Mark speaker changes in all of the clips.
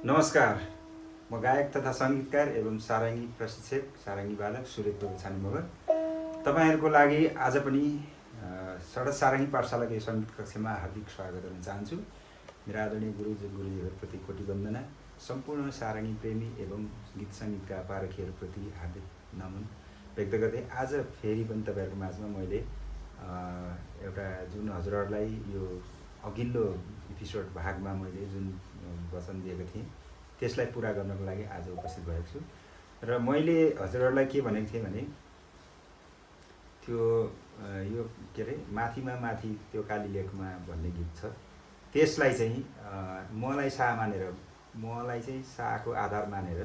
Speaker 1: नमस्कार, म गायक तथा सङ्गीतकार एवं सारङ्गी प्रशिक्षक सारङ्गी बालक सूर्य छाने मगर तपाईँहरूको लागि आज पनि सडक सारङ्गी पाठशालाको यो सङ्गीत कक्षामा हार्दिक स्वागत गर्न चाहन्छु। मेरा आदरणीय गुरुजीहरूप्रति कोटि वन्दना, सम्पूर्ण सारङ्गी प्रेमी एवं गीत सङ्गीतका पारखीहरूप्रति हार्दिक नमन व्यक्त गर्दै आज फेरि पनि तपाईँहरूको माझमा मैले एउटा जुन हजुरहरूलाई यो अघिल्लो एपिसोड भागमा मैले जुन वचन दिएको थिएँ त्यसलाई पुरा गर्नको लागि आज उपस्थित भएको छु। र मैले हजुरहरूलाई के भनेको थिएँ भने त्यो यो के अरे माथिमा माथि त्यो काली लेखमा भन्ने गीत छ, त्यसलाई चाहिँ मलाई सा मानेर, मलाई चाहिँ साको आधार मानेर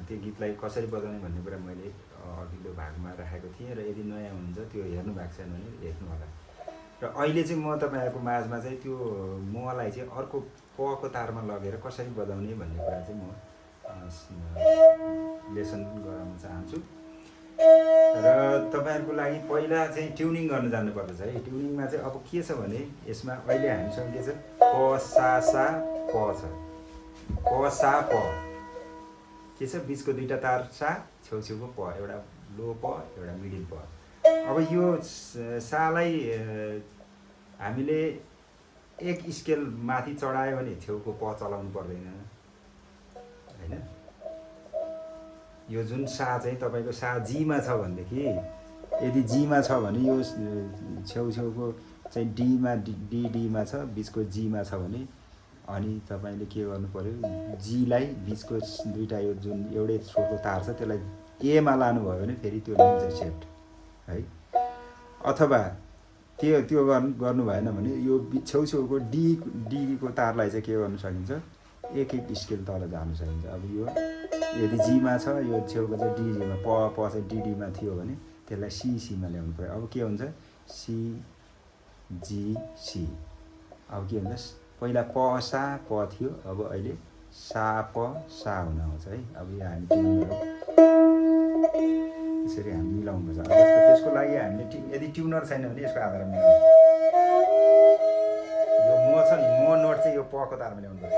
Speaker 1: त्यो गीतलाई कसरी बजाउने भन्ने कुरा मैले अघिल्लो भागमा राखेको थिएँ। र यदि नयाँ हुनुहुन्छ त्यो हेर्नु भएको छैन भने हेर्नु होला। र अहिले चाहिँ म तपाईँहरूको माझमा चाहिँ त्यो मलाई चाहिँ अर्को पको तारमा लगेर कसरी बजाउने भन्ने कुरा चाहिँ म लेसन गराउन चाहन्छु। र तपाईँहरूको लागि पहिला चाहिँ ट्युनिङ गर्न जान्नुपर्दछ है। ट्युनिङमा चाहिँ अब के छ भने यसमा अहिले हामीसँग के छ, प सा सा प छ, प सा प के छ, बिचको दुईवटा तार सा, छेउछेउको प, एउटा लो प एउटा मिडिल प। अब यो सालाई हामीले एक स्केल माथि चढायो भने छेउको प चलाउनु पर्दैन हैन। यो जुन सा चाहिँ तपाईँको सा जीमा छ भनेदेखि, यदि जीमा छ भने यो छेउछेउको चाहिँ डीमा डीमा छ, बिचको जीमा छ भने अनि तपाईँले के गर्नु पर्यो, जीलाई बिचको दुईवटा यो जुन एउटै स्वरको तार छ त्यसलाई एमा लानुभयो भने फेरि त्यो मिल्छ सेट है। अथवा त्यो गर्नु भएन भने यो छेउछेउको डीको तारलाई चाहिँ के गर्नु सकिन्छ, एक स्केल तल जानु सकिन्छ। अब यो यदि जीमा छ, यो छेउको चाहिँ डीमा, प चाहिँ डीमा थियो भने त्यसलाई सीमा ल्याउनु पर्यो। अब के हुन्छ, सी जी सी। अब के हुन्छ, पहिला प सा प थियो, अब अहिले सा प सा हुन आउँछ है। अब यो हामी त्यसरी हामी मिलाउनुपर्छ। अब त्यसको लागि हामीले यदि ट्युनर छैन भने यसको आधारमा मिलाउनु, यो म छ नि, म नोट चाहिँ यो पको तारमा ल्याउनु पर्छ।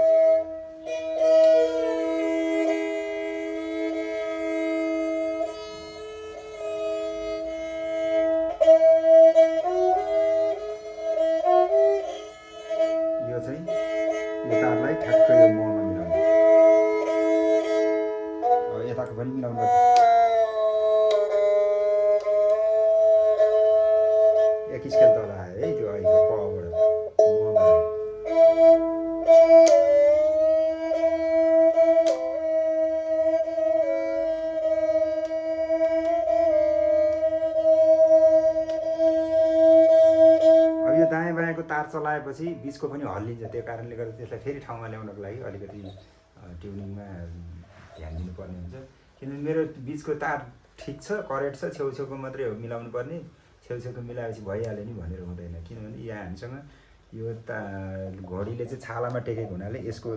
Speaker 1: यो चाहिँ यो तारलाई ठ्याक्कै यो ममा मिलाउनु, अब यताको पनि मिलाउनु पर्छ। एक स्केल तल आयो है त्यो अहिले पबाट ममा। अब यो दायाँ बायाँको तार चलाएपछि बिचको पनि हल्लिन्छ, त्यो कारणले गर्दा त्यसलाई फेरि ठाउँमा ल्याउनको लागि अलिकति ट्युनिङमा ध्यान दिनुपर्ने हुन्छ। किनभने मेरो बिचको तार ठिक छ, करेक्ट छ, छेउछेउको मात्रै हो मिलाउनु पर्ने, छेउछेउको मिलाएपछि भइहाल्यो नि भनेर हुँदैन। किनभने यहाँ हामीसँग यो घडीले चाहिँ छालामा टेकेको हुनाले यसको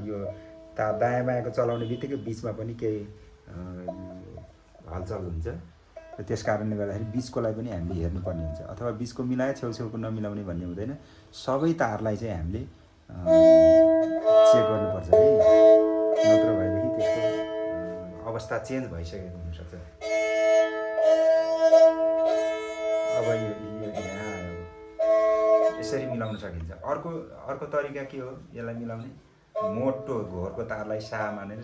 Speaker 1: यो दायाँ बायाँको चलाउने बित्तिकै बिचमा पनि केही हलचल हुन्छ। र त्यस कारणले गर्दाखेरि बिचकोलाई पनि हामीले हेर्नुपर्ने हुन्छ। अथवा बिचको मिलाए छेउछेउको नमिलाउने भन्ने हुँदैन, सबै तारलाई चाहिँ हामीले चेक गर्नुपर्छ है। नत्र भएदेखि त्यसको अवस्था चेन्ज भइसकेको हुनसक्छ। अब यो यहाँ यसरी मिलाउन सकिन्छ। अर्को तरिका के हो यसलाई मिलाउने, मोटो घोरको तारलाई सा मानेर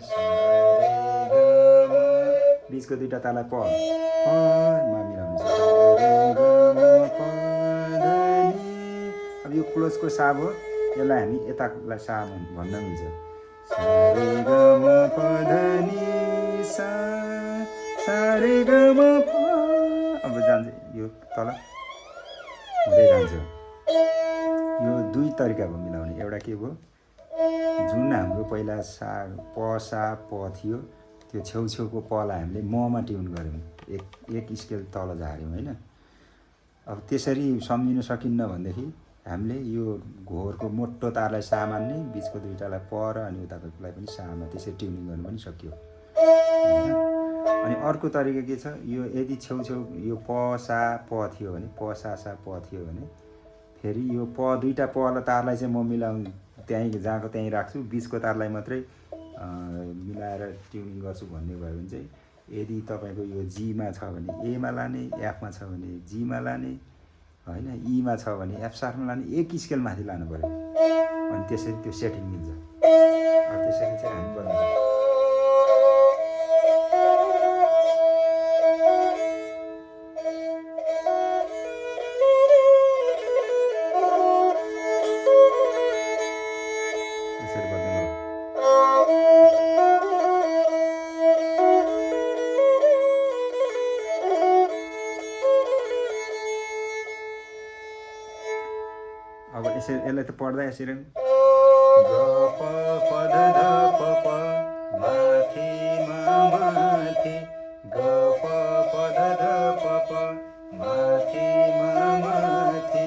Speaker 1: बिचको दुईवटा तारलाई प मा मिलाउनु छ। अब यो क्लोजको सा भयो, यसलाई हामी यतालाई सा भन्न मिल्छ। रे ग म प ध नि सा सा रे ग म प। अब जान्छ यो तल हुँदै जान्छ। यो दुई तरिका भयो मिलाउने। एउटा के भयो, जुन हाम्रो पहिला सा प थियो त्यो छेउछेउको पलाई हामीले ममा ट्युन गऱ्यौँ, एक स्केल तल झार्यौँ होइन। अब त्यसरी सम्झिन सकिन्न भनेदेखि हामीले यो घोरको मोटो तारलाई सा मान्ने, बिचको दुईवटालाई प र अनि उताकोलाई पनि सामा, त्यसरी ट्युनिङ गर्नु पनि सकियो। अनि अर्को तरिका के छ, यो यदि छेउछेउ यो प सा प थियो भने, प सा सा प थियो भने फेरि यो प दुईवटा प तारलाई चाहिँ म त्यहीँ जहाँको त्यहीँ राख्छु, बिचको तारलाई मात्रै मिलाएर ट्युनिङ गर्छु भन्ने भयो भने चाहिँ यदि तपाईँको यो जीमा छ भने एमा लाने, एफमा छ भने जीमा लाने होइन, ईमा छ भने एफ सार्पमा लाने, एक स्केल माथि लानु पऱ्यो अनि त्यसरी त्यो सेटिङ मिल्छ। त्यसरी चाहिँ हामी बनाउँछौँ। अब यसलाई त पढ्दा यसरी ग प प ध ध प प माथि मा माथि ग प प ध ध प प माथि मा माथि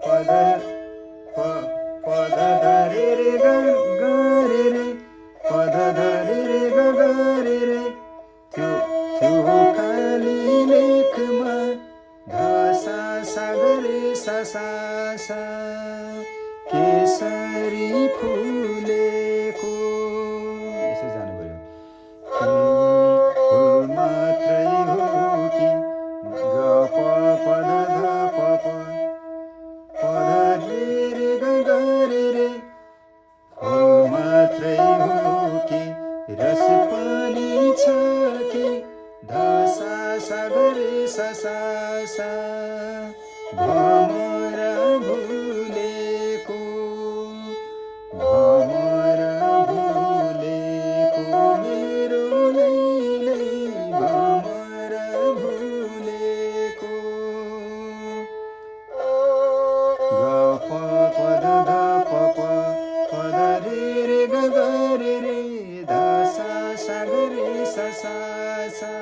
Speaker 1: प ध प ध ध रे रे ग ग रे रे प ध ध रे रे ग ग रे रे त्यो त्यो काली लेखमा ध सा सा ग रे सा सा सा केसरी फुलेको यसो जानु पर्यो। फुल मात्रै हो कि ग प प ध ध प प प ध रे रे ग ग रे रे फुल मात्रै हो कि रस पनि छ कि ध सा सा ग रे सा सा सा भमरा भुलेको मेरो लैलै भमरा भुलेको ग प प ध ध प प प ध रे रे ग ग रे रे ध सा सा ग रे सा सा सा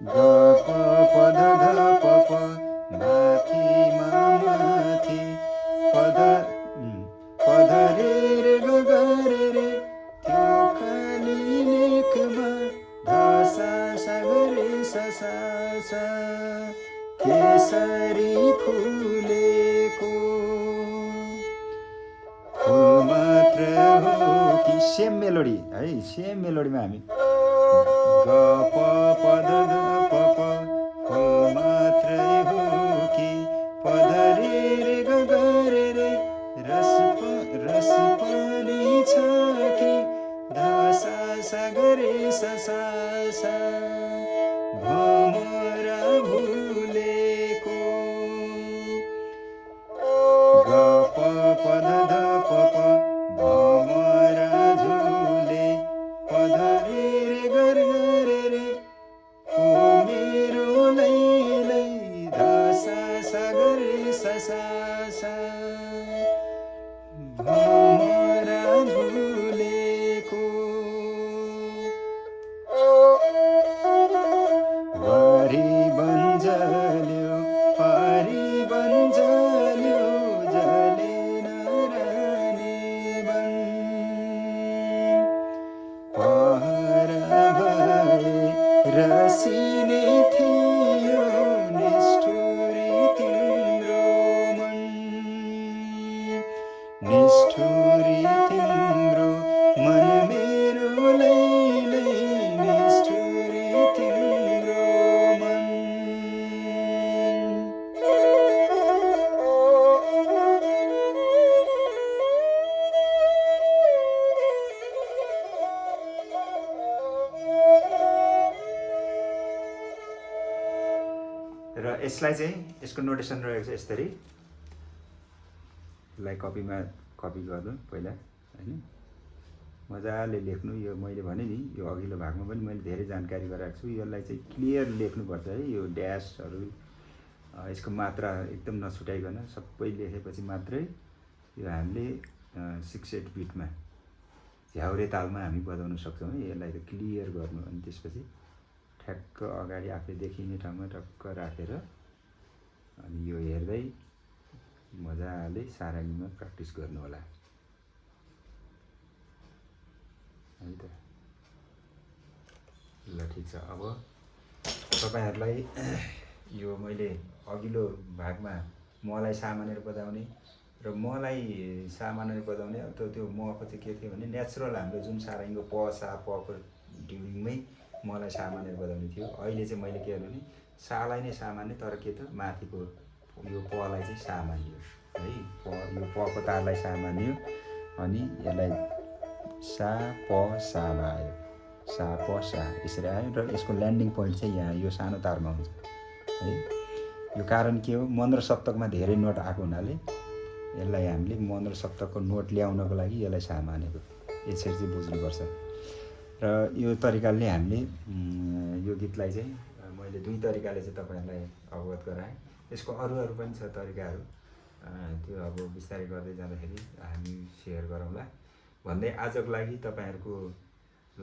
Speaker 1: ग प प ध ध प प माथि मा माथि प ध रे रे ग ग रे रे त्यो काली लेखमा ध सा सा ग रे सा सा सा केसरी फुलेको फुल मात्र हो कि सेम मेलोडी है, सेम मेलोडीमा हामी ग प प ध ध प प फुल मात्रै हो कि प ध रे रे ग ग रे रे रस पनि छ कि ध सा सा ग रे सा सा सा भमरा भुलेको ग प प ध ध प प भमरा झुले प ध रे रे ग रे रे ओ मेरो लैलै ध सा सा ग रे सा सा सा भमरा झुलेको वारी बन्जल्यो पारी बन्जल्यो जलेन रानी बन पहरा भए रसिने थियो निष्ठुरी तिम्रो मन निष्ठुरी तिम्रो मन मेरो लैलै निष्ठुरी तिम्रो मन र यसलाई चाहिँ यसको नोटेसन रहेको छ यसरी। यसलाई कपी गर्नु पहिला होइन, मजाले लेख्नु। यो मैले भने नि यो अघिल्लो भागमा पनि मैले धेरै जानकारी गराएको छु। यसलाई चाहिँ क्लियर लेख्नुपर्छ है, यो ड्यासहरू यसको मात्रा एकदम नछुटाइकन सबै लेखेपछि मात्रै यो हामीले 6/8 बिटमा झ्याउरे तालमा हामी बजाउन सक्छौँ है। यसलाई त क्लियर गर्नु अनि त्यसपछि ठ्याक्क अगाडि आफै देखिने ठाउँमा टक्क राखेर अनि यो हेर्दै मजाले सारङ्गीमा प्र्याक्टिस गर्नु होला है त। ल ठिक छ। अब तपाईँहरूलाई यो मैले अघिल्लो भागमा मलाई सामानेर बजाउने र मलाई सामानहरू बजाउने अब त्यो मको चाहिँ के थियो भने नेचुरल हाम्रो जुन सारङ्गीको प सा पको ड्युरिङमै मलाई सामानहरू बजाउने थियो। अहिले चाहिँ मैले के भने सालाई नै सामान्य, तर के त माथिको यो पलाई चाहिँ सामान्य है, यो पको तारलाई सामान्य अनि यसलाई सा प सामा आयो, सा प सा यसरी आयो। र यसको ल्यान्डिङ पोइन्ट चाहिँ यहाँ यो सानो तारमा हुन्छ है। यो कारण के हो, मन्त्र सप्तकमा धेरै नोट आएको हुनाले यसलाई हामीले मन्त्र सप्तकको नोट ल्याउनको लागि यसलाई सामानेको यसरी चाहिँ बुझ्नुपर्छ। र यो तरिकाले हामीले यो गीतलाई चाहिँ मैले दुई तरिकाले चाहिँ तपाईँहरूलाई अवगत गराएँ। यसको अरू पनि छ तरिकाहरू, त्यो अब बिस्तारै गर्दै जाँदाखेरि हामी सेयर गरौँला भन्दै आजको लागि तपाईँहरूको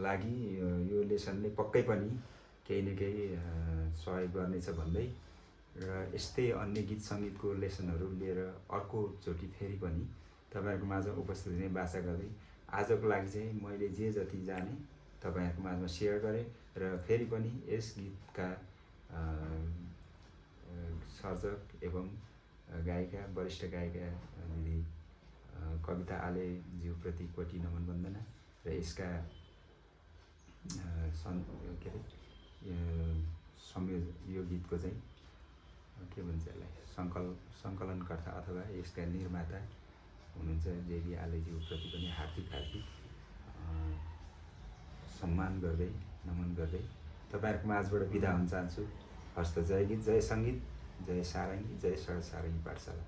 Speaker 1: लागि यो लेसनले पक्कै पनि केही न केही सहयोग गर्नेछ भन्दै र यस्तै अन्य गीत सङ्गीतको लेसनहरू लिएर अर्कोचोटि फेरि पनि तपाईँहरूको माझमा उपस्थित हुने बाचा गर्दै आजको लागि चाहिँ मैले जे जति जाने तपाईँहरूको माझमा सेयर गरेँ। र फेरि पनि यस गीतका सर्जक एवं गायिका वरिष्ठ गायिका दिदी कविता आलेज्यूप्रति कोटी नमन वन्दना र यसका के अरे यो गीतको चाहिँ के भन्छ यसलाई सङ्कलनकर्ता अथवा यसका निर्माता हुनुहुन्छ जेबी आलेज्यूप्रति पनि हार्दिक सम्मान गर्दै नमन गर्दै तपाईँहरूको माझबाट बिदा हुन चाहन्छु। हस्त। जय गीत, जय सङ्गीत, जय सारङ्गी, जय सारङ्गी पाठशाला।